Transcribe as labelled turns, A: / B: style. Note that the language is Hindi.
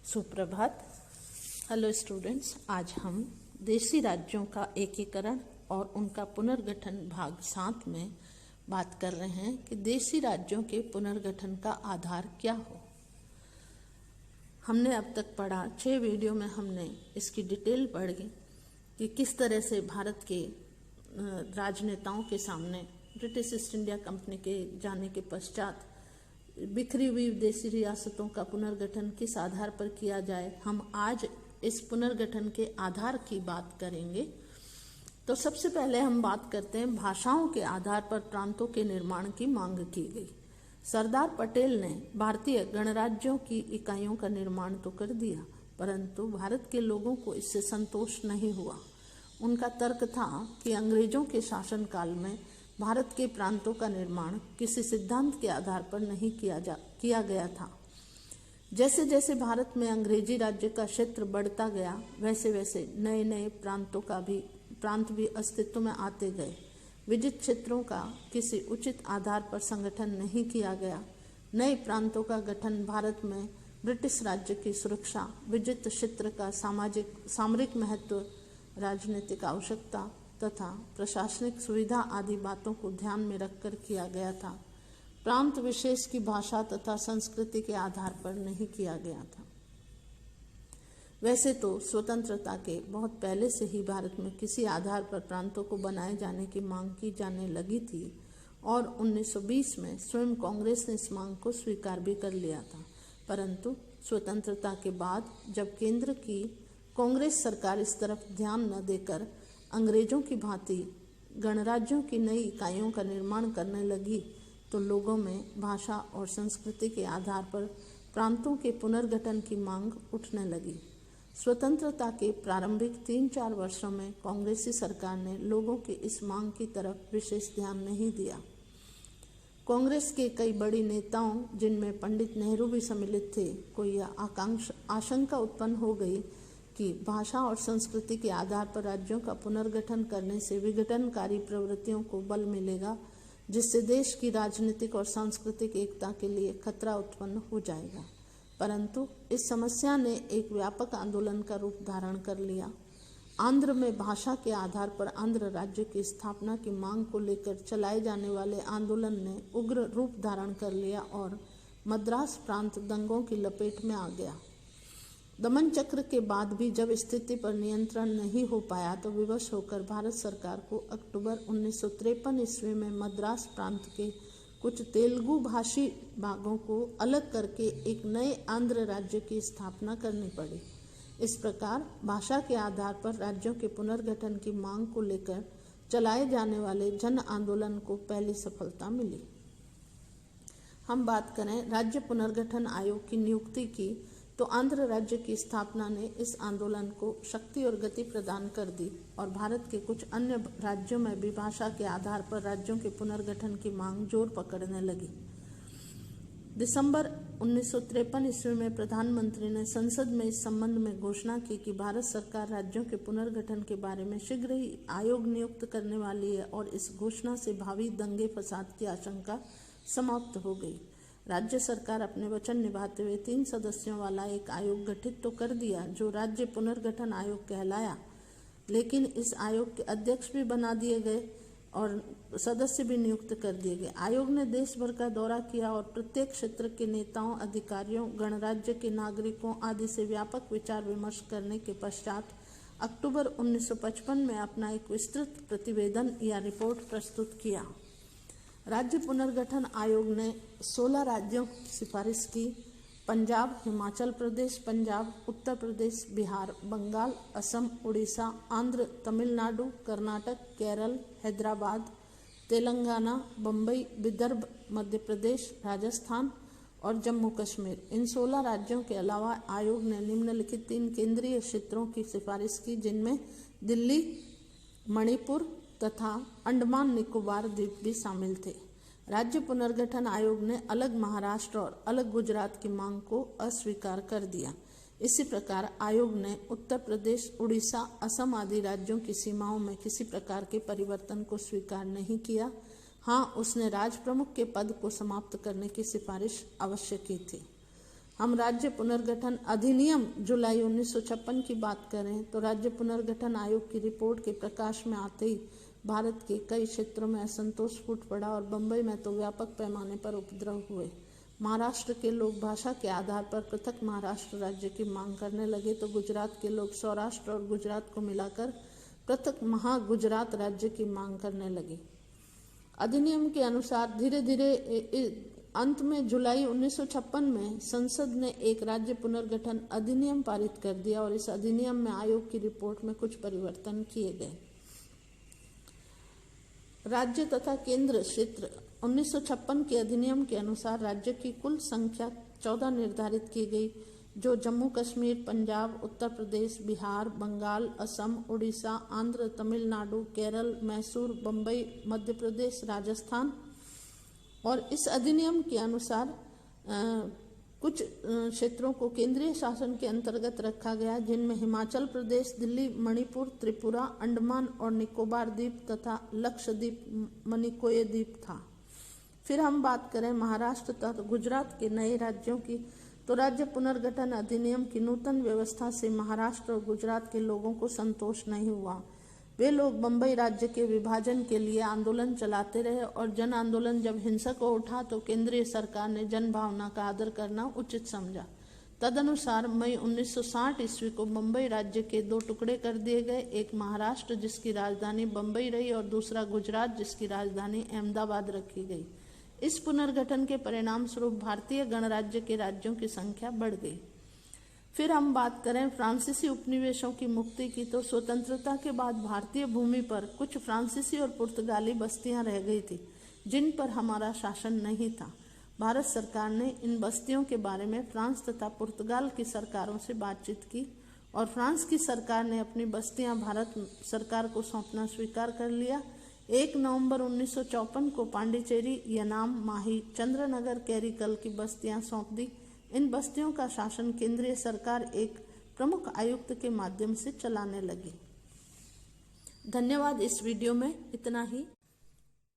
A: सुप्रभात। हेलो स्टूडेंट्स, आज हम देशी राज्यों का एकीकरण और उनका पुनर्गठन भाग 7 में बात कर रहे हैं कि देशी राज्यों के पुनर्गठन का आधार क्या हो। हमने अब तक पढ़ा 6 वीडियो में हमने इसकी डिटेल पढ़ी कि किस तरह से भारत के राजनेताओं के सामने ब्रिटिश ईस्ट इंडिया कंपनी के जाने के पश्चात बिखरी हुई देशी रियासतों का पुनर्गठन किस आधार पर किया जाए। हम आज इस पुनर्गठन के आधार की बात करेंगे। तो सबसे पहले हम बात करते हैं भाषाओं के आधार पर प्रांतों के निर्माण की मांग की गई। सरदार पटेल ने भारतीय गणराज्यों की इकाइयों का निर्माण तो कर दिया, परंतु भारत के लोगों को इससे संतोष नहीं हुआ। उनका तर्क था कि अंग्रेजों के शासनकाल में भारत के प्रांतों का निर्माण किसी सिद्धांत के आधार पर नहीं किया गया था। जैसे जैसे भारत में अंग्रेजी राज्य का क्षेत्र बढ़ता गया, वैसे वैसे नए नए प्रांत भी अस्तित्व में आते गए। विजित क्षेत्रों का किसी उचित आधार पर संगठन नहीं किया गया। नए प्रांतों का गठन भारत में ब्रिटिश राज्य की सुरक्षा, विजित क्षेत्र का सामरिक महत्व, राजनीतिक आवश्यकता तथा प्रशासनिक सुविधा आदि बातों को ध्यान में रखकर किया गया था। प्रांत विशेष की भाषा तथा संस्कृति के आधार पर नहीं किया गया था। वैसे तो स्वतंत्रता के बहुत पहले से ही भारत में किसी आधार पर प्रांतों को बनाए जाने की मांग की जाने लगी थी और 1920 में स्वयं कांग्रेस ने इस मांग को स्वीकार भी कर लिया था। परंतु स्वतंत्रता के बाद जब केंद्र की कांग्रेस सरकार इस तरफ ध्यान न देकर अंग्रेजों की भांति गणराज्यों की नई इकाइयों का निर्माण करने लगी, तो लोगों में भाषा और संस्कृति के आधार पर प्रांतों के पुनर्गठन की मांग उठने लगी। स्वतंत्रता के प्रारंभिक 3-4 वर्षों में कांग्रेसी सरकार ने लोगों की इस मांग की तरफ विशेष ध्यान नहीं दिया। कांग्रेस के कई बड़ी नेताओं, जिनमें पंडित नेहरू भी सम्मिलित थे, को यह आशंका उत्पन्न हो गई कि भाषा और संस्कृति के आधार पर राज्यों का पुनर्गठन करने से विघटनकारी प्रवृत्तियों को बल मिलेगा, जिससे देश की राजनीतिक और सांस्कृतिक एकता के लिए खतरा उत्पन्न हो जाएगा। परंतु इस समस्या ने एक व्यापक आंदोलन का रूप धारण कर लिया। आंध्र में भाषा के आधार पर आंध्र राज्य की स्थापना की मांग को लेकर चलाए जाने वाले आंदोलन ने उग्र रूप धारण कर लिया और मद्रास प्रांत दंगों की लपेट में आ गया। दमन चक्र के बाद भी जब स्थिति पर नियंत्रण नहीं हो पाया, तो विवश होकर भारत सरकार को अक्टूबर 1953 ईस्वी में मद्रास प्रांत के कुछ तेलुगु भाषी भागों को अलग करके एक नए आंध्र राज्य की स्थापना करनी पड़ी। इस प्रकार भाषा के आधार पर राज्यों के पुनर्गठन की मांग को लेकर चलाए जाने वाले जन आंदोलन को पहली सफलता मिली। हम बात करें राज्य पुनर्गठन आयोग की नियुक्ति की, तो आंध्र राज्य की स्थापना ने इस आंदोलन को शक्ति और गति प्रदान कर दी और भारत के कुछ अन्य राज्यों में भी भाषा के आधार पर राज्यों के पुनर्गठन की मांग जोर पकड़ने लगी। दिसंबर 1953 ईस्वी में प्रधानमंत्री ने संसद में इस संबंध में घोषणा की कि भारत सरकार राज्यों के पुनर्गठन के बारे में शीघ्र ही आयोग नियुक्त करने वाली है और इस घोषणा से भावी दंगे फसाद की आशंका समाप्त हो गई। राज्य सरकार अपने वचन निभाते हुए 3 सदस्यों वाला एक आयोग गठित तो कर दिया, जो राज्य पुनर्गठन आयोग कहलाया, लेकिन इस आयोग के अध्यक्ष भी बना दिए गए और सदस्य भी नियुक्त कर दिए गए। आयोग ने देश भर का दौरा किया और प्रत्येक क्षेत्र के नेताओं, अधिकारियों, गणराज्य के नागरिकों आदि से व्यापक विचार विमर्श करने के पश्चात अक्टूबर 1955 में अपना एक विस्तृत प्रतिवेदन या रिपोर्ट प्रस्तुत किया। राज्य पुनर्गठन आयोग ने 16 राज्यों की सिफारिश की। पंजाब, हिमाचल प्रदेश, पंजाब, उत्तर प्रदेश, बिहार, बंगाल, असम, उड़ीसा, आंध्र, तमिलनाडु, कर्नाटक, केरल, हैदराबाद, तेलंगाना, बम्बई, विदर्भ, मध्य प्रदेश, राजस्थान और जम्मू कश्मीर। इन 16 राज्यों के अलावा आयोग ने निम्नलिखित 3 केंद्रीय क्षेत्रों की सिफारिश की, जिनमें दिल्ली, मणिपुर तथा अंडमान निकोबार द्वीप भी शामिल थे। राज्य पुनर्गठन आयोग ने अलग महाराष्ट्र और अलग गुजरात की मांग को अस्वीकार कर दिया। इसी प्रकार आयोग ने उत्तर प्रदेश, उड़ीसा, असम आदि राज्यों की सीमाओं में किसी प्रकार के परिवर्तन को स्वीकार नहीं किया। हाँ, उसने राज प्रमुख के पद को समाप्त करने की सिफारिश अवश्य की थी। हम राज्य पुनर्गठन अधिनियम जुलाई 1956 की बात करें तो राज्य पुनर्गठन आयोग की रिपोर्ट के प्रकाश में आते ही भारत के कई क्षेत्रों में असंतोष फूट पड़ा और बम्बई में तो व्यापक पैमाने पर उपद्रव हुए। महाराष्ट्र के लोग भाषा के आधार पर पृथक महाराष्ट्र राज्य की मांग करने लगे तो गुजरात के लोग सौराष्ट्र और गुजरात को मिलाकर पृथक महागुजरात राज्य की मांग करने लगे। अधिनियम के अनुसार धीरे धीरे अंत में जुलाई 1956 में संसद ने एक राज्य पुनर्गठन अधिनियम पारित कर दिया और इस अधिनियम में आयोग की रिपोर्ट में कुछ परिवर्तन किए गए। राज्य तथा केंद्र क्षेत्र 1956 के अधिनियम के अनुसार राज्य की कुल संख्या 14 निर्धारित की गई, जो जम्मू कश्मीर, पंजाब, उत्तर प्रदेश, बिहार, बंगाल, असम, उड़ीसा, आंध्र, तमिलनाडु, केरल, मैसूर, बम्बई, मध्य प्रदेश, राजस्थान। और इस अधिनियम के अनुसार कुछ क्षेत्रों को केंद्रीय शासन के अंतर्गत रखा गया, जिनमें हिमाचल प्रदेश, दिल्ली, मणिपुर, त्रिपुरा, अंडमान और निकोबार द्वीप तथा लक्षद्वीप मनिकोय द्वीप था। फिर हम बात करें महाराष्ट्र तथा गुजरात के नए राज्यों की, तो राज्य पुनर्गठन अधिनियम की नूतन व्यवस्था से महाराष्ट्र और गुजरात के लोगों को संतोष नहीं हुआ। वे लोग बम्बई राज्य के विभाजन के लिए आंदोलन चलाते रहे और जन आंदोलन जब हिंसक हो उठा तो केंद्रीय सरकार ने जन भावना का आदर करना उचित समझा। तदनुसार मई 1960 ईस्वी को बम्बई राज्य के 2 टुकड़े कर दिए गए, एक महाराष्ट्र जिसकी राजधानी बम्बई रही और दूसरा गुजरात जिसकी राजधानी अहमदाबाद रखी गई। इस पुनर्गठन के परिणाम स्वरूप भारतीय गणराज्य के राज्यों की संख्या बढ़ गई। फिर हम बात करें फ्रांसीसी उपनिवेशों की मुक्ति की, तो स्वतंत्रता के बाद भारतीय भूमि पर कुछ फ्रांसीसी और पुर्तगाली बस्तियां रह गई थी, जिन पर हमारा शासन नहीं था। भारत सरकार ने इन बस्तियों के बारे में फ्रांस तथा पुर्तगाल की सरकारों से बातचीत की और फ्रांस की सरकार ने अपनी बस्तियां भारत सरकार को सौंपना स्वीकार कर लिया। 1 नवंबर 1954 को पांडिचेरी, यनाम, माही, चंद्रनगर, कैरीकल की बस्तियां सौंप दी। इन बस्तियों का शासन केंद्रीय सरकार एक प्रमुख आयुक्त के माध्यम से चलाने लगी। धन्यवाद। इस वीडियो में इतना ही।